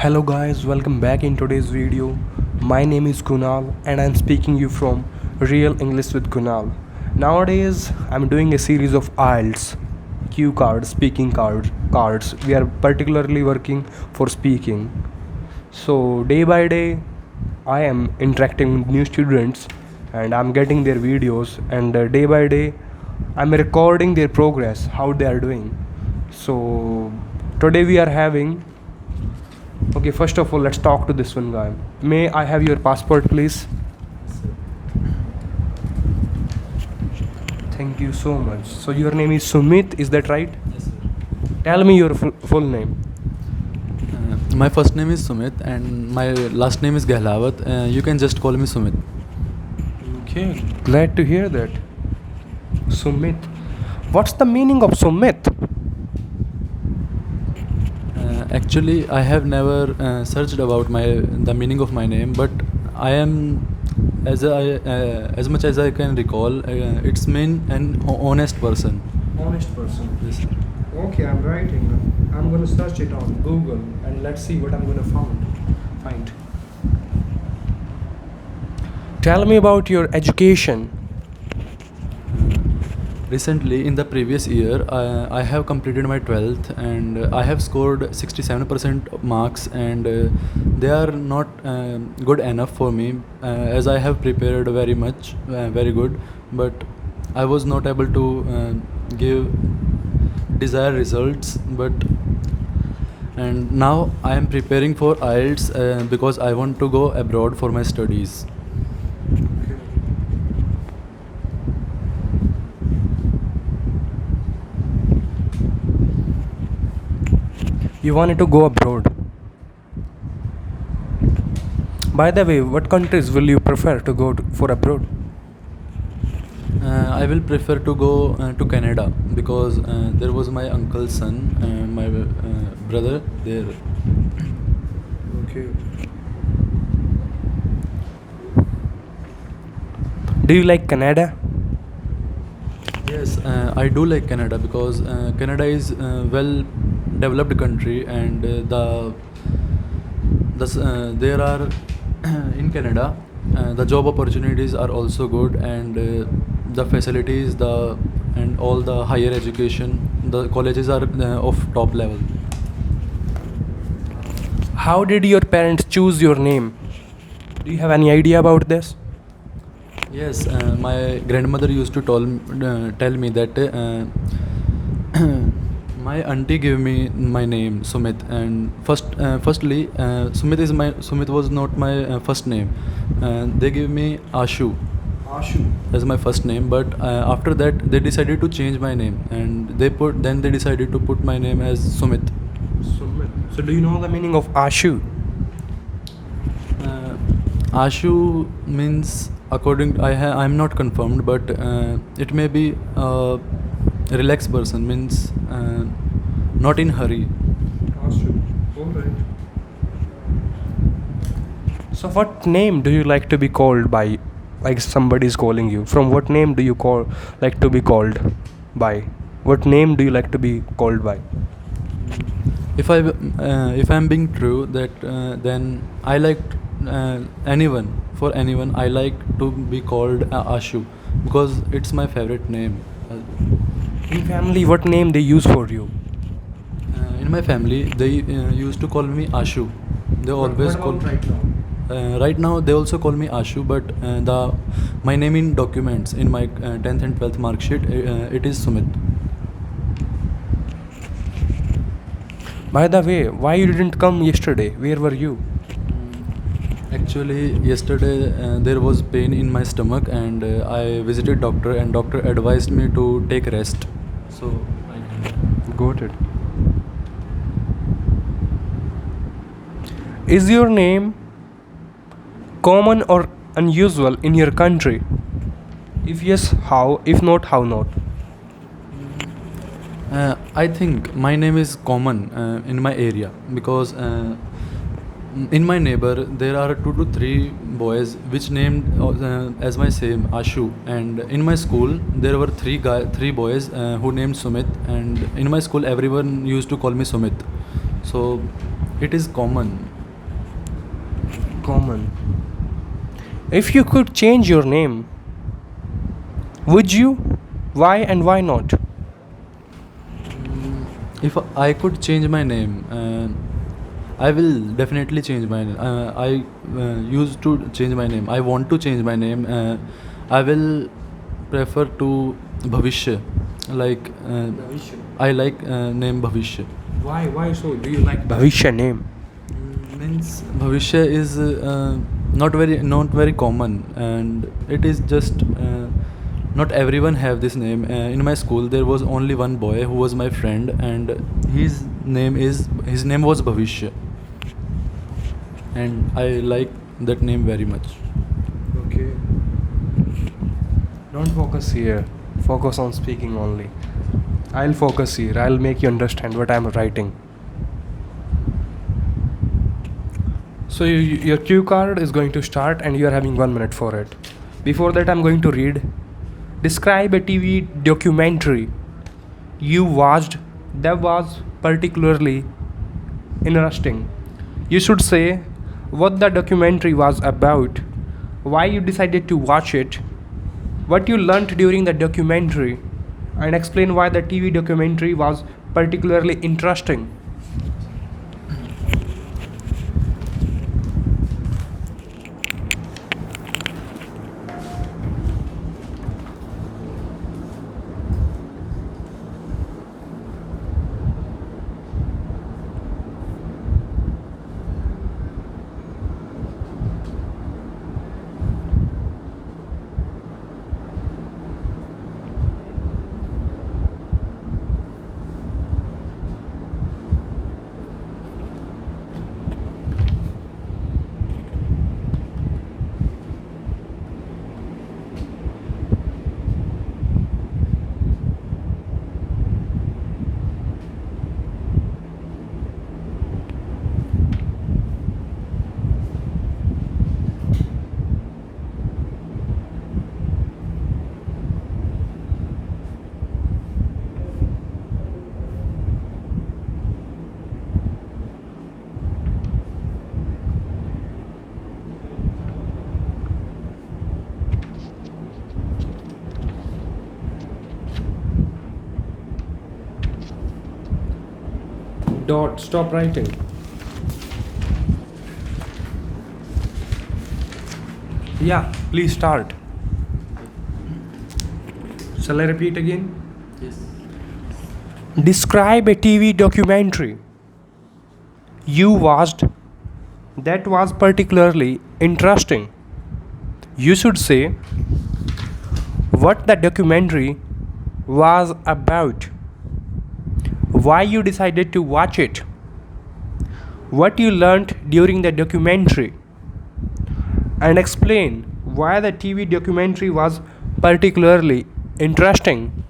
Hello guys, welcome back in today's video. My name is Kunal and I'm speaking you from Real English with Kunal. Nowadays, I'm doing a series of IELTS cue cards, speaking cards. We are particularly working for speaking. So day by day, I am interacting with new students and I'm getting their videos and day by day, I'm recording their progress, how they are doing. So today we are having. Okay, first of all, let's talk to this one guy. May I have your passport, please? Thank you so much. So your name is Sumit, is that right? Yes, sir. Tell me your full name. My first name is Sumit and my last name is Gehlawat. You can just call me Sumit. Okay, glad to hear that. Sumit. What's the meaning of Sumit? Actually, I have never searched about the meaning of my name, but I am, as much as I can recall, it's mean an honest person. Honest person. Yes, sir. Okay, I'm writing. I'm gonna search it on Google and let's see what I'm gonna find. Tell me about your education. Recently, in the previous year, I have completed my 12th and I have scored 67% marks, and they are not good enough for me as I have prepared very much, very good, but I was not able to give desired results. And now I am preparing for IELTS because I want to go abroad for my studies. You wanted to go abroad. By the way, what countries will you prefer to go for abroad? I will prefer to go to Canada because there was my uncle's son, my brother there. Okay. Do you like Canada? Yes, I do like Canada because Canada is a well developed country, and there are in Canada the job opportunities are also good, and the facilities and all the higher education, the colleges are of top level. How did your parents choose your name? Do you have any idea about this? Yes, my grandmother used to tell me that my auntie gave me my name Sumit, and firstly, Sumit was not my first name. They gave me Ashu Ashu. as my first name, but after that they decided to change my name, and they decided to put my name as Sumit. Sumit. So do you know the meaning of Ashu? Ashu means, I'm not confirmed, but it may be a relaxed person, means not in hurry. Ashu. Alright. So what name do you like to be called by? Like somebody is calling you. From what name do you like to be called by? What name do you like to be called by? If I'm being true, then I like anyone. For anyone, I like to be called Ashu because it's my favorite name. In family, what name they use for you? In my family, they used to call me Ashu. They always call. Right now? Right now, they also call me Ashu, but my name in documents in my 10th and 12th mark sheet, it is Sumit. By the way, why you didn't come yesterday? Where were you? Actually, yesterday there was pain in my stomach, and I visited doctor, and doctor advised me to take rest. So I Got it. Is your name common or unusual in your country? If yes, how? If not, how not? I think my name is common in my area because in my neighbor there are 2 to 3 boys which named as my same Ashu, and in my school there were 3 boys who named Sumit, and in my school everyone used to call me Sumit. So It is common. Common. If you could change your name, would you? Why and why not? If I could change my name, I will definitely change my name. I used to change my name. I want to change my name. I will prefer to Bhavishya. Like I like name Bhavishya. Why? Why so? Do you like Bhavishya name? Means Bhavishya is not very common, and it is just not everyone have this name. In my school, there was only one boy who was my friend, and his name was Bhavishya, and I like that name very much. Okay. Don't focus here. Focus on speaking only. I'll focus here. I'll make you understand what I'm writing. So your cue card is going to start and you are having 1 minute for it. Before that, I'm going to read. Describe a TV documentary you watched that was particularly interesting. You should say what the documentary was about, why you decided to watch it, what you learned during the documentary, and explain why the TV documentary was particularly interesting. Dot, stop writing. Yeah, please start. Shall I repeat again? Yes. Describe a TV documentary you watched that was particularly interesting. You should say what the documentary was about, why you decided to watch it, what you learned during the documentary, and explain why the TV documentary was particularly interesting.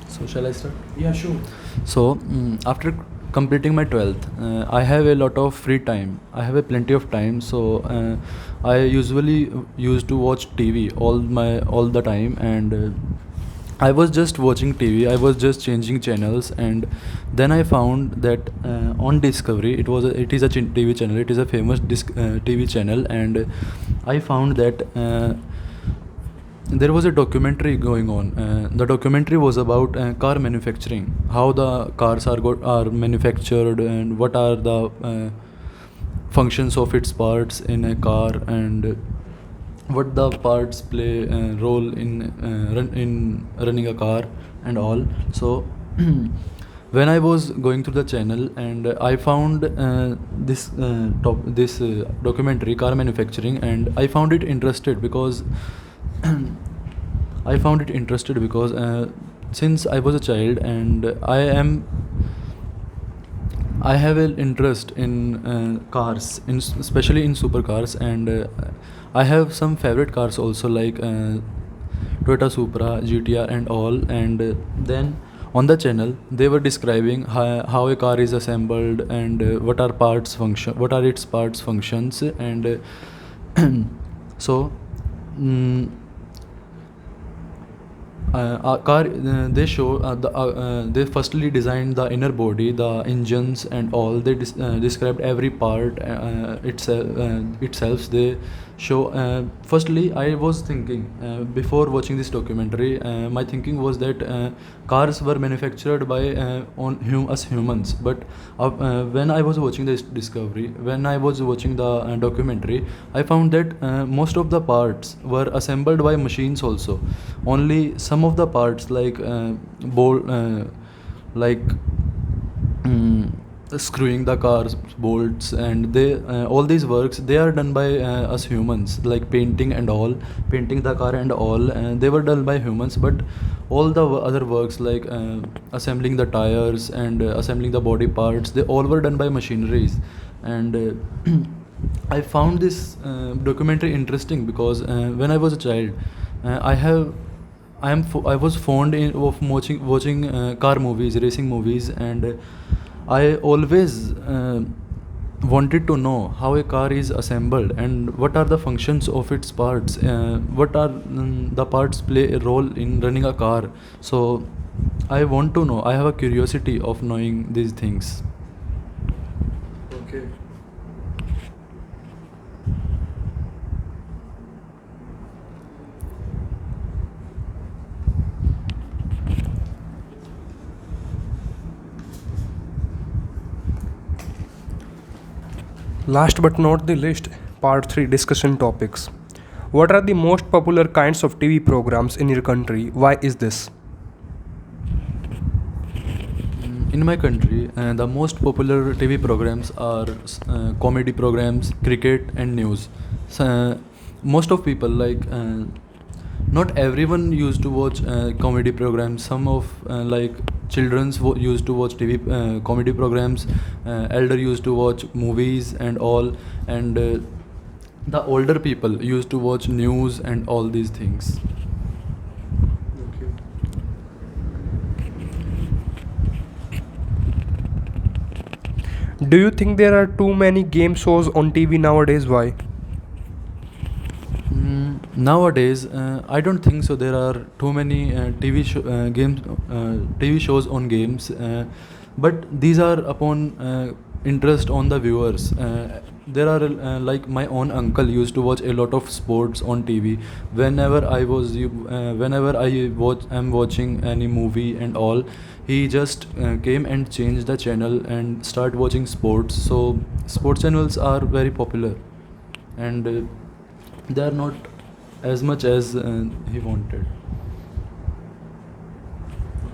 So shall I start? Yeah, sure. So after completing my 12th, I have a lot of free time. I have a plenty of time, so I usually used to watch TV all the time, and I was just watching TV. I was just changing channels, and then I found that on Discovery, it is a TV channel. It is a famous TV channel, and I found that. There was a documentary going on. The documentary was about car manufacturing, how the cars are manufactured, and what are the functions of its parts in a car, and what the parts play a role in running a car and all. So when I was going through the channel, and I found this documentary car manufacturing, and I found it interested because since I was a child, and I have an interest in cars, especially in supercars, and I have some favorite cars also, like Toyota Supra, GTR, and all. And then on the channel, they were describing how a car is assembled, and what are its parts functions, and so. Mm, A car, they show they firstly designed the inner body, the engines and all. They described every part itself. They show, firstly I was thinking, before watching this documentary, my thinking was that cars were manufactured by us humans. But when I was watching this discovery, when I was watching the documentary, I found that most of the parts were assembled by machines also. Only some of the parts, like like mm, screwing the car's bolts, and they all these works, they are done by us humans, like painting and all, painting the car and all, they were done by humans. But all the other works, like assembling the tires and assembling the body parts, they all were done by machineries. And I found this documentary interesting because when I was a child, I have I was fond of watching car movies, racing movies, and I always wanted to know how a car is assembled and what are the functions of its parts. What are the parts play a role in running a car? So I want to know. I have a curiosity of knowing these things. Okay. Last but not the least, part 3 discussion topics. What are the most popular kinds of TV programs in your country? Why is this? In my country, the most popular TV programs are comedy programs, cricket, and news. So, most of people like. Not everyone used to watch comedy programs. Some of like children's used to watch TV comedy programs. Elder used to watch movies and all, and the older people used to watch news and all these things. Do you think there are too many game shows on TV nowadays? Why? Nowadays, I don't think so. There are too many TV shows on games, but these are upon interest on the viewers. There are like my own uncle used to watch a lot of sports on TV. Whenever I'm watching any movie and all, he just came and changed the channel and start watching sports. So sports channels are very popular, and they are not as much as he wanted.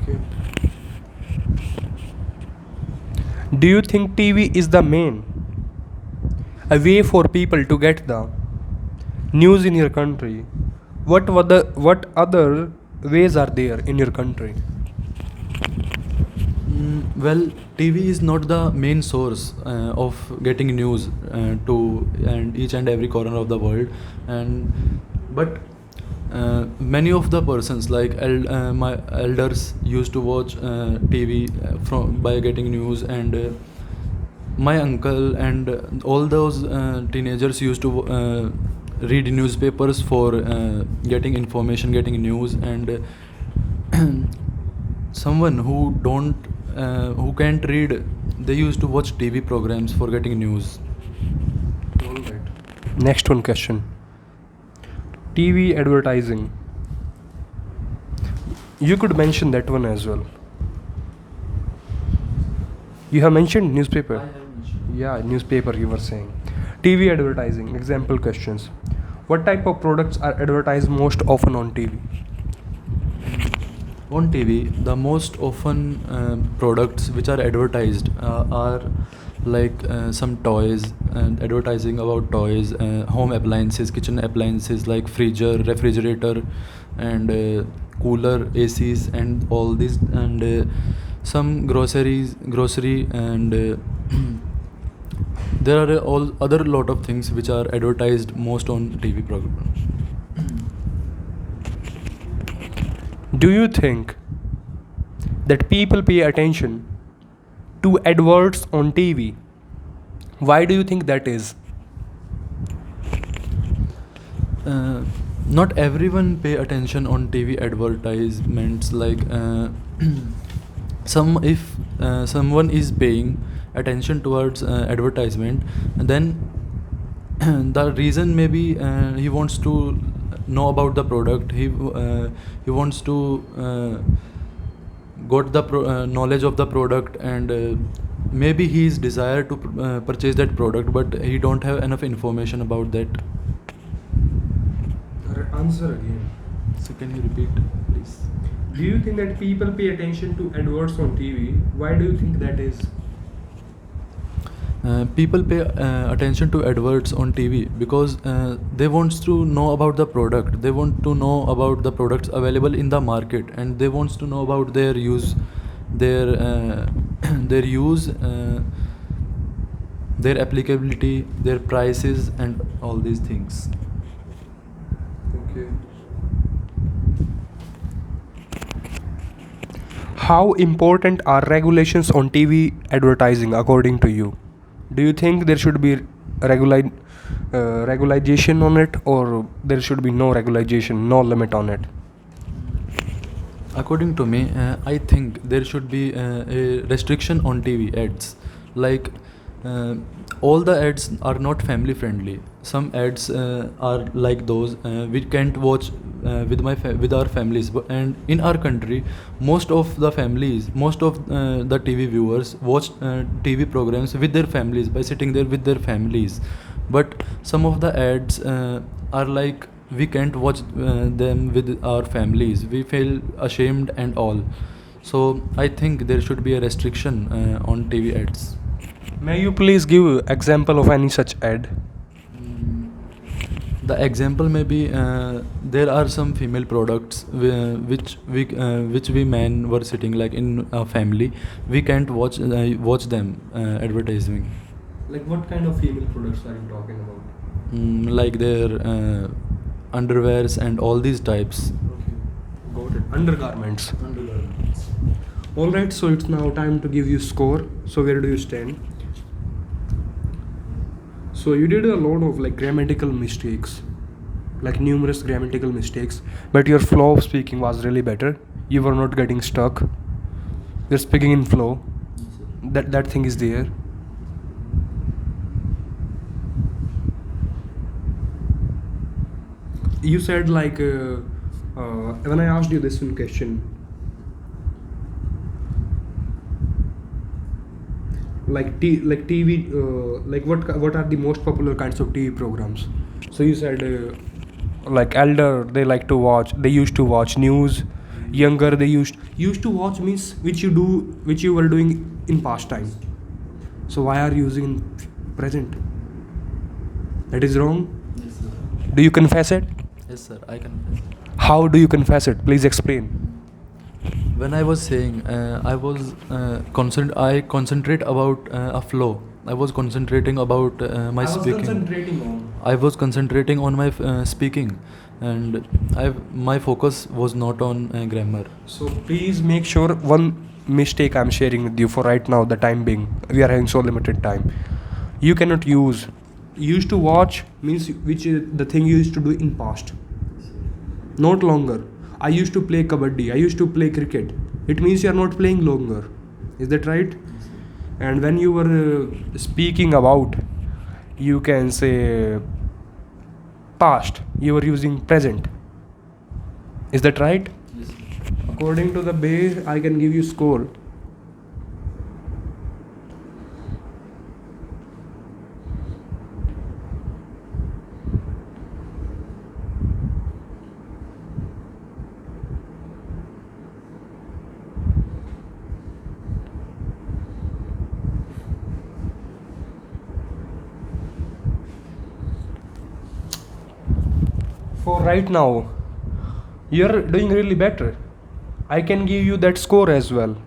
Okay. Do you think TV is the main a way for people to get the news in your country? What other ways are there in your country? Well, TV is not the main source of getting news to and each and every corner of the world, and but many of the persons, like my elders used to watch TV from by getting news, and my uncle and all those teenagers used to read newspapers for getting information, getting news, and someone who can't read, they used to watch TV programs for getting news. Next one question. TV advertising. You could mention that one as well. You have mentioned newspaper. Yeah, newspaper you were saying. TV advertising. Example questions. What type of products are advertised most often on TV? On TV, the most often products which are advertised are like some toys, and advertising about toys, home appliances, kitchen appliances like freezer, refrigerator, and cooler, ACs, and all these, and some grocery, and there are all other lot of things which are advertised most on TV programs. Do you think that people pay attention to adverts on TV? Why do you think that is? Not everyone pay attention on TV advertisements. Like some if someone is paying attention towards advertisement, then the reason maybe he wants to know about the product. He wants to got the knowledge of the product, and maybe he is desire to purchase that product, but he don't have enough information about that. Answer again. So can you repeat, please? Do you think that people pay attention to adverts on TV? Why do you think that is? People pay attention to adverts on TV because they want to know about the product. They want to know about the products available in the market, and they want to know about their use, their their use, their applicability, their prices, and all these things. Okay. How important are regulations on TV advertising according to you? Do you think there should be regulation on it, or there should be no regulation, no limit on it? According to me, I think there should be a restriction on TV ads. Like uh, all the ads are not family friendly. Some ads are like those we can't watch with our families. And in our country, most of the families, most of the TV viewers watch TV programs with their families by sitting there with their families. But some of the ads are like we can't watch them with our families. We feel ashamed and all. So I think there should be a restriction on TV ads. May you please give example of any such ad? The example may be there are some female products which we men were sitting like in a family. We can't watch them advertising. Like what kind of female products are you talking about? Like their underwears and all these types. Okay, got it. Undergarments. Undergarments. All right, so it's now time to give you score. So where do you stand? So you did a lot of like grammatical mistakes, like numerous grammatical mistakes, but your flow of speaking was really better. You were not getting stuck. You're speaking in flow. That thing is there. You said like when I asked you this one question, like TV, like what are the most popular kinds of TV programs? So you said like elder they like to watch, they used to watch news. Younger they used to watch means which you were doing in past time. So why are you using in present? That is wrong. Yes, sir. Do you confess it? Yes, sir. I confess. How do you confess it? Please explain. When I was saying, I was I concentrate about a flow. I was concentrating about my speaking. I was concentrating on my speaking, and my focus was not on grammar. So please make sure one mistake I'm sharing with you for right now, the time being. We are having so limited time. You cannot use used to watch means which is the thing you used to do in past. Not longer. I used to play kabaddi. I used to play cricket. It means you are not playing longer. Is that right? And when you were speaking about, you can say past, you were using present. Is that right? Yes. According to the base, I can give you score. For right now, you're doing really better. I can give you that score as well.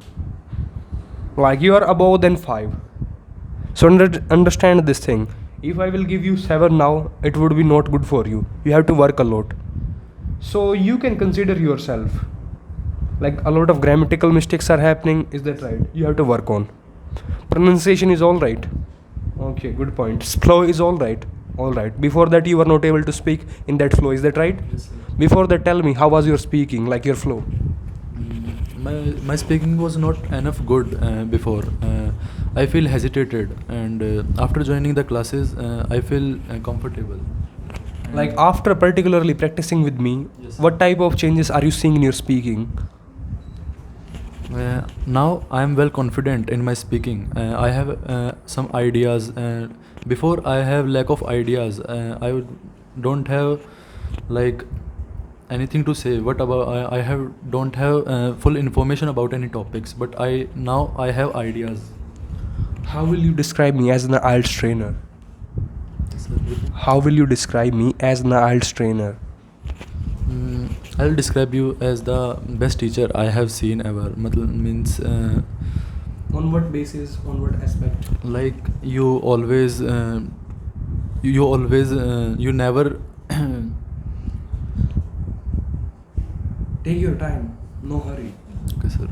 Like you are above than 5. So understand this thing. If I will give you 7 now, it would be not good for you. You have to work a lot. So you can consider yourself. Like a lot of grammatical mistakes are happening. Is that right? You have to work on. Pronunciation is all right. Okay, good point. Flow is all right. All right. Before that, you were not able to speak in that flow. Is that right? Yes, sir. Before that, tell me, how was your speaking, like your flow? My speaking was not enough good before. I feel hesitated, and after joining the classes, I feel comfortable. Like after particularly practicing with me, Yes. what type of changes are you seeing in your speaking? Now I am well confident in my speaking. I have some ideas. Before I have lack of ideas. Don't have like anything to say. What about I have don't have full information about any topics. But now I have ideas. How will you describe me as an IELTS trainer? How will you describe me as an IELTS trainer? I'll describe you as the best teacher I have seen ever. Means On what basis? On what aspect? like you always you never Take your time. No hurry. okay sir.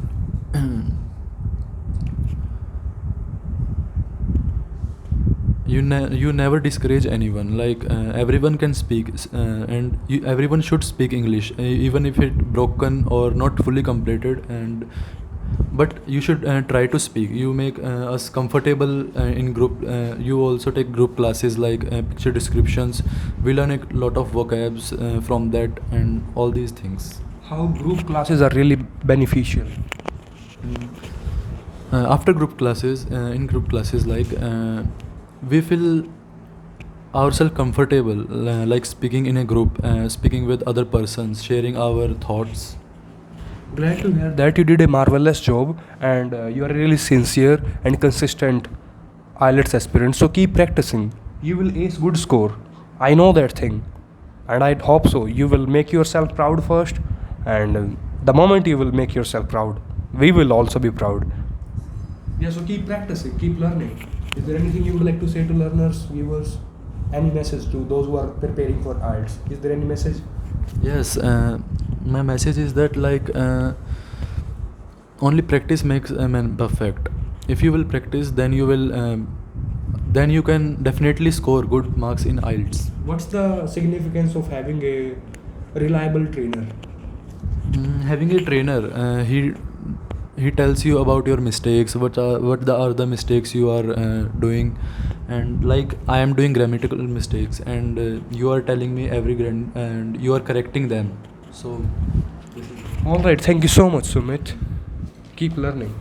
You never discourage anyone. Like everyone can speak, and everyone should speak English, even if it broken or not fully completed. And but you should try to speak. You make us comfortable in group. You also take group classes like picture descriptions. We learn a lot of vocabs from that and all these things. How group classes are really beneficial? After group classes, in group classes, like we feel ourselves comfortable, like speaking in a group, speaking with other persons, sharing our thoughts. Glad to hear that you did a marvelous job, and you are really sincere and consistent IELTS aspirant. So keep practicing. You will ace good score. I know that thing, and I hope so. You will make yourself proud first, and the moment you will make yourself proud, we will also be proud. Yeah. So keep practicing. Keep learning. Is there anything you would like to say to learners, viewers? Any message to those who are preparing for IELTS? Is there any message? Yes, my message is that like only practice makes a man perfect. If you will practice, then you can definitely score good marks in IELTS. What's the significance of having a reliable trainer? Having a trainer, he tells you about your mistakes. What are the mistakes you are doing, and like I am doing grammatical mistakes, and you are telling me and you are correcting them. So All right. Thank you so much, Sumit. Keep learning.